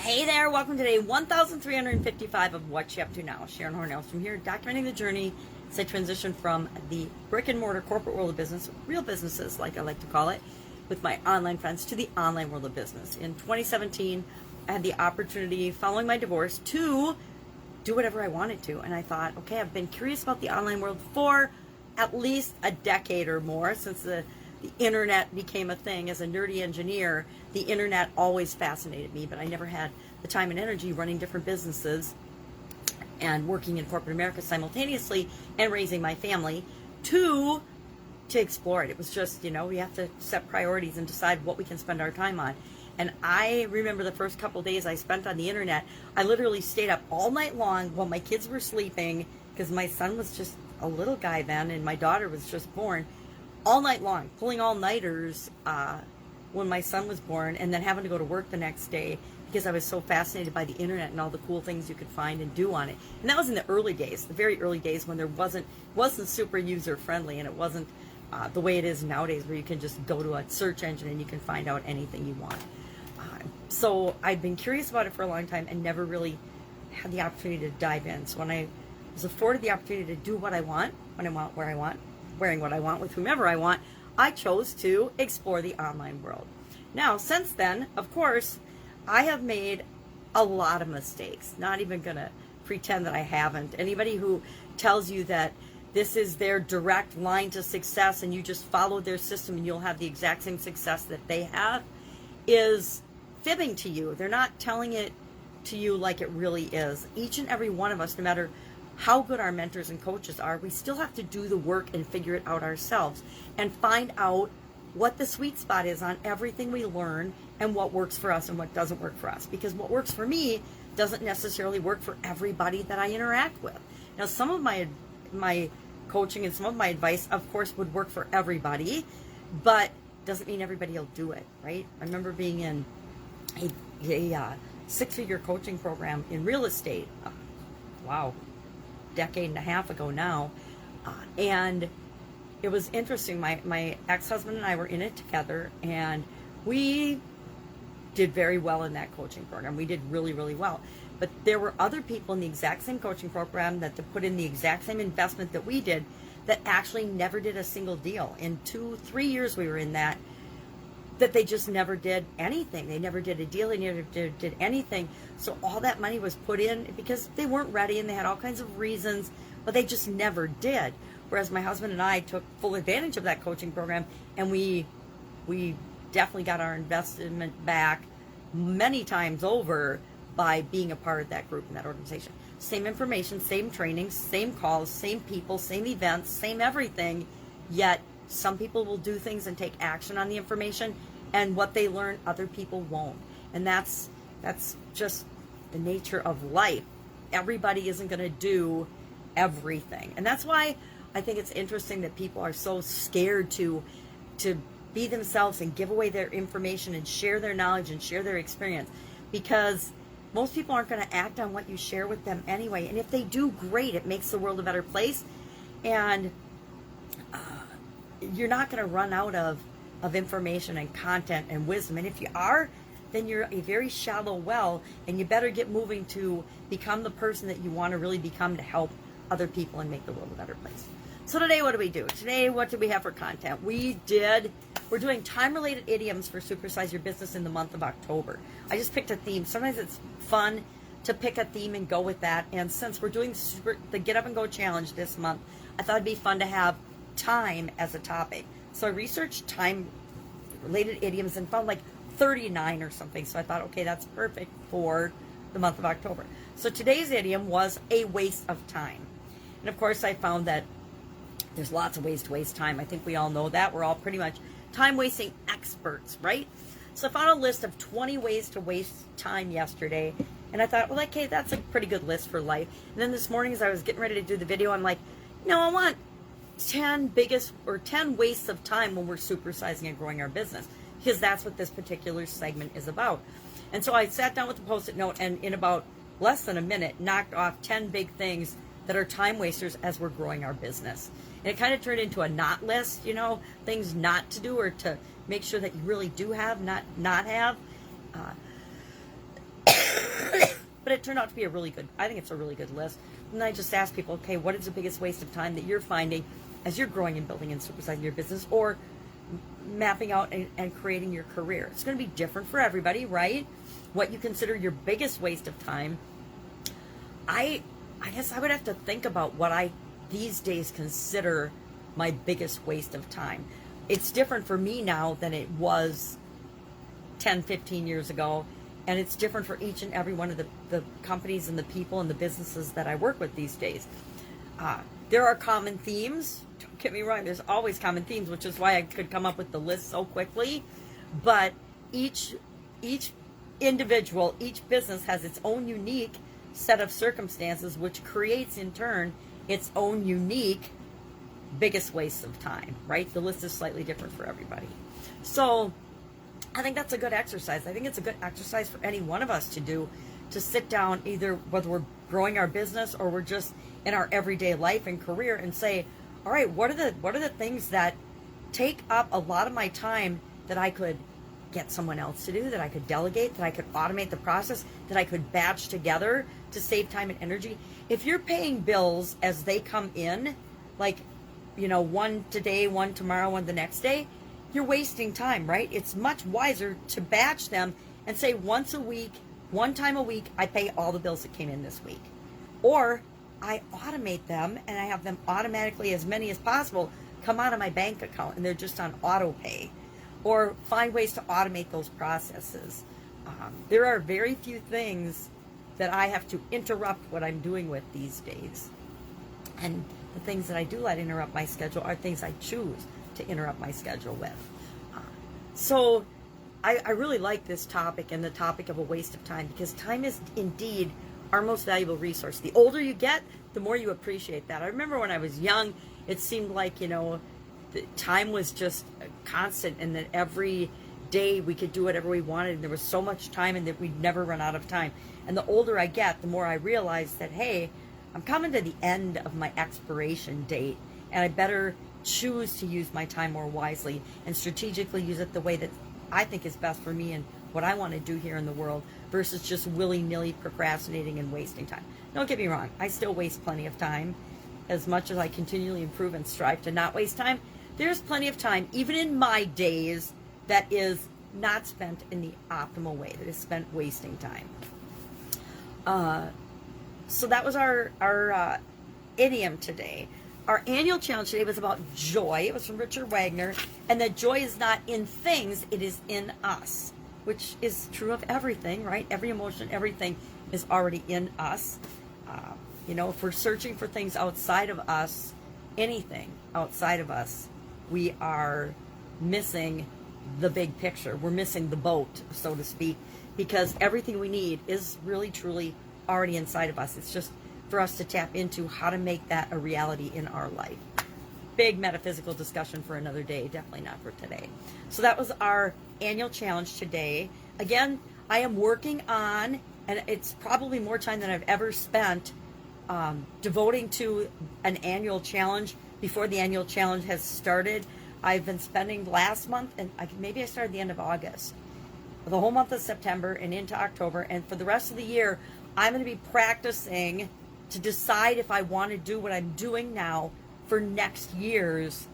Hey there, welcome to day 1355 of What You Up To Now. Sharon Horne-Ellstrom here, documenting the journey as I transition from the brick and mortar corporate world of business, real businesses like I like to call it, with my online friends, to the online world of business. In 2017, I had the opportunity, following my divorce, to do whatever I wanted to. And I thought, okay, I've been curious about the online world for at least a decade or more, since the internet became a thing. As a nerdy engineer, the internet always fascinated me, but I never had the time and energy running different businesses and working in corporate America simultaneously and raising my family to explore it. It was just, we have to set priorities and decide what we can spend our time on. And I remember the first couple days I spent on the internet, I literally stayed up all night long while my kids were sleeping, because my son was just a little guy then and my daughter was just born, all night long, pulling all-nighters when my son was born, and then having to go to work the next day because I was so fascinated by the internet and all the cool things you could find and do on it. And that was in the early days, the very early days, when there wasn't super user-friendly, and it wasn't the way it is nowadays, where you can just go to a search engine and you can find out anything you want. So I've been curious about it for a long time and never really had the opportunity to dive in. So when I was afforded the opportunity to do what I want, when I want, where I want, wearing what I want, with whomever I want, I chose to explore the online world. Now, since then, of course, I have made a lot of mistakes. Not even going to pretend that I haven't. Anybody who tells you that this is their direct line to success and you just follow their system and you'll have the exact same success that they have is fibbing to you. They're not telling it to you like it really is. Each and every one of us, no matter how good our mentors and coaches are, we still have to do the work and figure it out ourselves and find out what the sweet spot is on everything we learn and what works for us and what doesn't work for us. Because what works for me doesn't necessarily work for everybody that I interact with. Now, some of my coaching and some of my advice, of course, would work for everybody, but doesn't mean everybody will do it, right? I remember being in a six-figure coaching program in real estate. Wow. Decade and a half ago now, and it was interesting. My ex-husband and I were in it together, and we did very well in that coaching program. We did really, really well. But there were other people in the exact same coaching program that put in the exact same investment that we did that actually never did a single deal. In 2-3 years we were in that they just never did anything. They never did a deal. They never did anything. So all that money was put in because they weren't ready and they had all kinds of reasons, but they just never did. Whereas my husband and I took full advantage of that coaching program, and we definitely got our investment back many times over by being a part of that group and that organization. Same information, same training, same calls, same people, same events, same everything, yet some people will do things and take action on the information, and what they learn, other people won't. And that's just the nature of life. Everybody isn't going to do everything. And that's why I think it's interesting that people are so scared to be themselves and give away their information and share their knowledge and share their experience, because most people aren't going to act on what you share with them anyway. And if they do, great. It makes the world a better place. And you're not going to run out of information and content and wisdom. And if you are, then you're a very shallow well, and you better get moving to become the person that you want to really become to help other people and make the world a better place. So today, what do we do? Today, what do we have for content? We're doing time-related idioms for Supersize Your Business in the month of October. I just picked a theme. Sometimes it's fun to pick a theme and go with that. And since we're doing the Get Up and Go Challenge this month, I thought it'd be fun to have time as a topic. So I researched time-related idioms and found like 39 or something. So I thought, okay, that's perfect for the month of October. So today's idiom was a waste of time. And of course, I found that there's lots of ways to waste time. I think we all know that. We're all pretty much time-wasting experts, right? So I found a list of 20 ways to waste time yesterday. And I thought, well, okay, that's a pretty good list for life. And then this morning, as I was getting ready to do the video, I'm like, I want 10 wastes of time when we're supersizing and growing our business, because that's what this particular segment is about. And so I sat down with a Post-it note, and in about less than a minute, knocked off 10 big things that are time wasters as we're growing our business. And it kind of turned into a not list, things not to do or to make sure that you really do have, not have. turned out to be I think it's a really good list. And I just ask people, okay, what is the biggest waste of time that you're finding as you're growing and building and supersizing your business, or mapping out and creating your career? It's going to be different for everybody, right? What you consider your biggest waste of time. I guess I would have to think about what I these days consider my biggest waste of time. It's different for me now than it was 10, 15 years ago. And it's different for each and every one of the companies and the people and the businesses that I work with these days. There are common themes. Don't get me wrong, there's always common themes, which is why I could come up with the list so quickly. But each individual, each business has its own unique set of circumstances, which creates in turn its own unique biggest waste of time, right? The list is slightly different for everybody. So I think that's a good exercise. I think it's a good exercise for any one of us to do, to sit down, either whether we're growing our business or we're just in our everyday life and career, and say, all right, what are the things that take up a lot of my time that I could get someone else to do, that I could delegate, that I could automate the process, that I could batch together to save time and energy. If you're paying bills as they come in, like, one today, one tomorrow, one the next day, you're wasting time, right? It's much wiser to batch them and say once a week, one time a week, I pay all the bills that came in this week. Or I automate them and I have them automatically, as many as possible, come out of my bank account and they're just on auto pay. Or find ways to automate those processes. There are very few things that I have to interrupt what I'm doing with these days. And the things that I do let interrupt my schedule are things I choose to interrupt my schedule with. So I really like this topic, and the topic of a waste of time, because time is indeed our most valuable resource. The older you get, the more you appreciate that. I remember when I was young, it seemed like, the time was just constant, and that every day we could do whatever we wanted, and there was so much time, and that we'd never run out of time. And the older I get, the more I realize that, hey, I'm coming to the end of my expiration date, and I better choose to use my time more wisely and strategically use it the way that I think is best for me and what I want to do here in the world, versus just willy-nilly procrastinating and wasting time. Don't get me wrong, I still waste plenty of time. As much as I continually improve and strive to not waste time, there's plenty of time, even in my days, that is not spent in the optimal way, that is spent wasting time. So that was our idiom today. Our annual challenge today was about joy. It was from Richard Wagner. And that joy is not in things, it is in us, which is true of everything, right? Every emotion, everything is already in us. If we're searching for things outside of us, anything outside of us, we are missing the big picture. We're missing the boat, so to speak, because everything we need is really, truly already inside of us. It's just for us to tap into how to make that a reality in our life. Big metaphysical discussion for another day, definitely not for today. So that was our annual challenge today. Again, I am working on, and it's probably more time than I've ever spent devoting to an annual challenge before the annual challenge has started. I've been spending last month, and maybe I started the end of August, the whole month of September and into October, and for the rest of the year, I'm going to be practicing to decide if I want to do what I'm doing now for next year's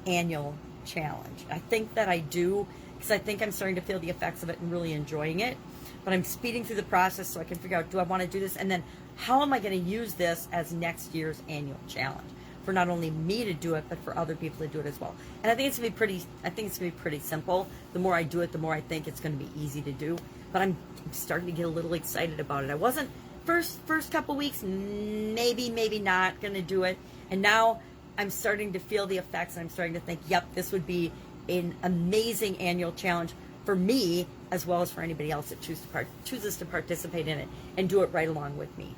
annual challenge. I think that I do, because I think I'm starting to feel the effects of it and really enjoying it. But I'm speeding through the process so I can figure out, do I want to do this? And then how am I going to use this as next year's annual challenge? For not only me to do it, but for other people to do it as well. And I think it's going to be pretty simple. The more I do it, the more I think it's going to be easy to do. But I'm starting to get a little excited about it. I wasn't first couple weeks, maybe not going to do it. And now I'm starting to feel the effects, and I'm starting to think, yep, this would be an amazing annual challenge for me, as well as for anybody else that chooses to participate in it and do it right along with me.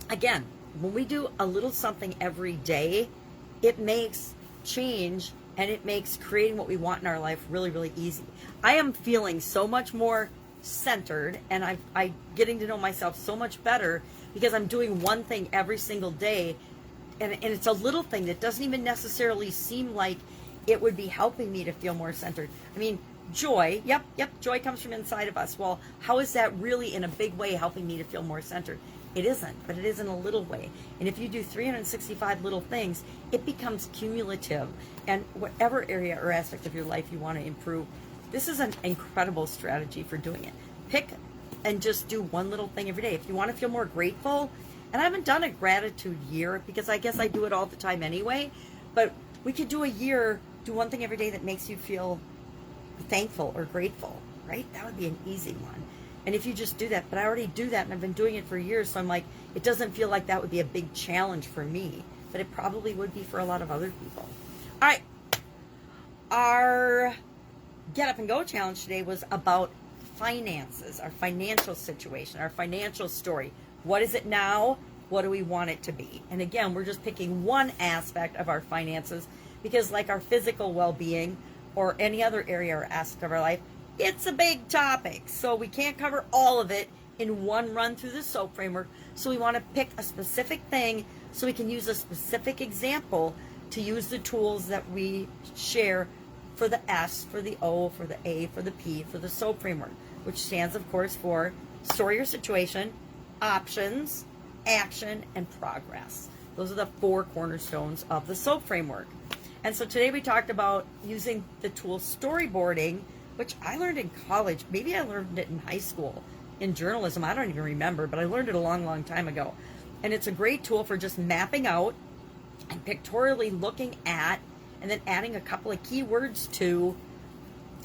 Again, when we do a little something every day, it makes change, and it makes creating what we want in our life really, really easy. I am feeling so much more centered, and I'm getting to know myself so much better because I'm doing one thing every single day, and it's a little thing that doesn't even necessarily seem like it would be helping me to feel more centered. I mean, joy. Yep, joy comes from inside of us. Well, how is that really in a big way helping me to feel more centered? It isn't, but it is in a little way. And if you do 365 little things, it becomes cumulative. And whatever area or aspect of your life you want to improve, this is an incredible strategy for doing it. Pick and just do one little thing every day. If you want to feel more grateful, and I haven't done a gratitude year because I guess I do it all the time anyway, but we could do a year, do one thing every day that makes you feel thankful or grateful, right? That would be an easy one. And if you just do that, but I already do that and I've been doing it for years, so I'm like, it doesn't feel like that would be a big challenge for me, but it probably would be for a lot of other people. All right, our Get Up and Go challenge today was about finances, our financial situation, our financial story. What is it now? What do we want it to be? And again, we're just picking one aspect of our finances because like our physical well-being or any other area or aspect of our life, it's a big topic. So we can't cover all of it in one run through the SOAP framework. So we want to pick a specific thing so we can use a specific example to use the tools that we share for the S, for the O, for the A, for the P, for the SOAP framework, which stands, of course, for story or situation, options, action, and progress. Those are the 4 cornerstones of the SOAP framework. And so today we talked about using the tool storyboarding, which I learned in college. Maybe I learned it in high school in journalism. I don't even remember, but I learned it a long, long time ago. And it's a great tool for just mapping out and pictorially looking at and then adding a couple of keywords to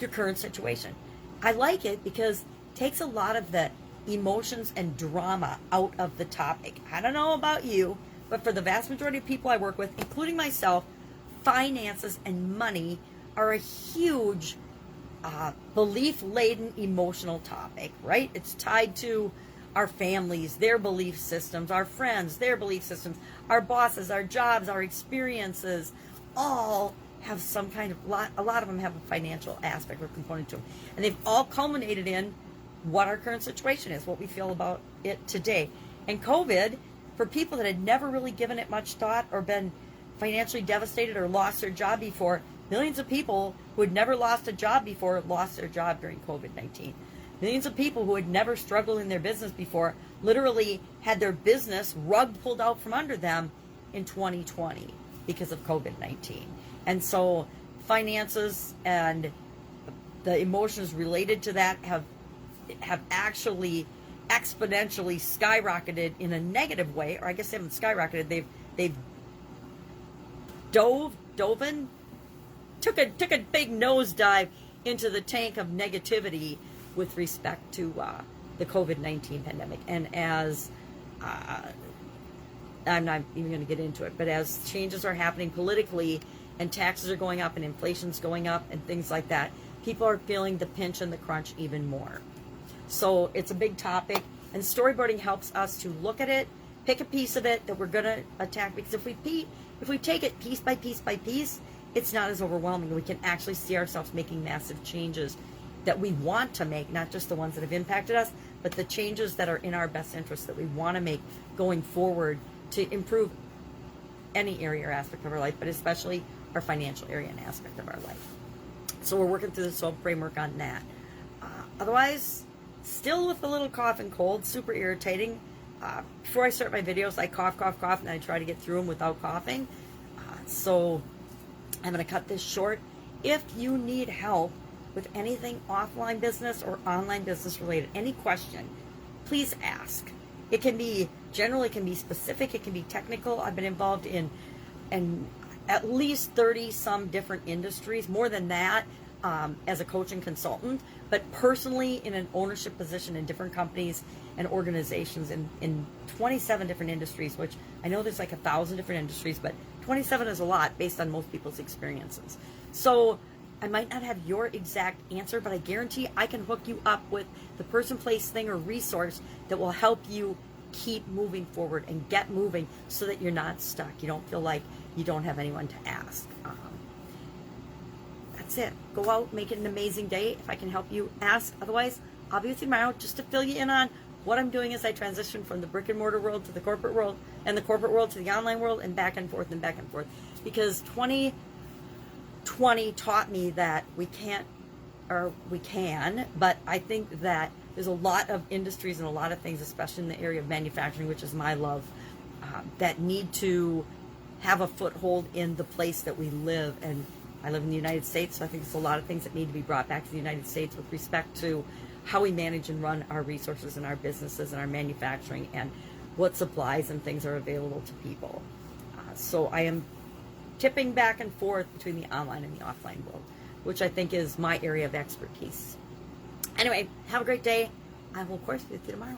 your current situation. I like it because it takes a lot of the emotions and drama out of the topic. I don't know about you, but for the vast majority of people I work with, including myself, finances and money are a huge belief-laden emotional topic, right? It's tied to our families, their belief systems, our friends, their belief systems, our bosses, our jobs, our experiences, all have some kind of, a lot of them have a financial aspect or component to them. And they've all culminated in what our current situation is, what we feel about it today. And COVID, for people that had never really given it much thought or been financially devastated or lost their job before, millions of people who had never lost a job before lost their job during COVID-19. Millions of people who had never struggled in their business before literally had their business rug pulled out from under them in 2020 because of COVID-19. And so finances and the emotions related to that have actually exponentially skyrocketed in a negative way, or I guess they haven't skyrocketed, they've took a big nosedive into the tank of negativity with respect to the COVID-19 pandemic. And as I'm not even going to get into it, but as changes are happening politically and taxes are going up and inflation's going up and things like that, people are feeling the pinch and the crunch even more. So it's a big topic, and storyboarding helps us to look at it, pick a piece of it that we're going to attack, because if we take it piece by piece by piece, it's not as overwhelming. We can actually see ourselves making massive changes that we want to make, not just the ones that have impacted us, but the changes that are in our best interest that we want to make going forward to improve any area or aspect of our life, but especially our financial area and aspect of our life. So we're working through the SOAP framework on that. Otherwise, still with a little cough and cold, super irritating. Before I start my videos, I cough, and I try to get through them without coughing. So I'm going to cut this short. If you need help with anything offline business or online business related, any question, please ask. It can be general, it can be specific, it can be technical. I've been involved in at least 30 some different industries, more than that, as a coach and consultant, but personally in an ownership position in different companies and organizations in 27 different industries, which I know there's like 1,000 different industries, but 27 is a lot based on most people's experiences. So I might not have your exact answer, but I guarantee I can hook you up with the person, place, thing, or resource that will help you keep moving forward and get moving so that you're not stuck. You don't feel like you don't have anyone to ask. That's it. Go out, make it an amazing day. If I can help you, ask. Otherwise, I'll be with you tomorrow just to fill you in on what I'm doing as I transition from the brick and mortar world to the corporate world, and the corporate world to the online world, and back and forth and back and forth. Because 2020 taught me that we can't, or we can, but I think that there's a lot of industries and a lot of things, especially in the area of manufacturing, which is my love, that need to have a foothold in the place that we live. And I live in the United States, so I think there's a lot of things that need to be brought back to the United States with respect to how we manage and run our resources and our businesses and our manufacturing, and what supplies and things are available to people. So I am tipping back and forth between the online and the offline world, which I think is my area of expertise. Anyway, have a great day. I will, of course, be with you tomorrow.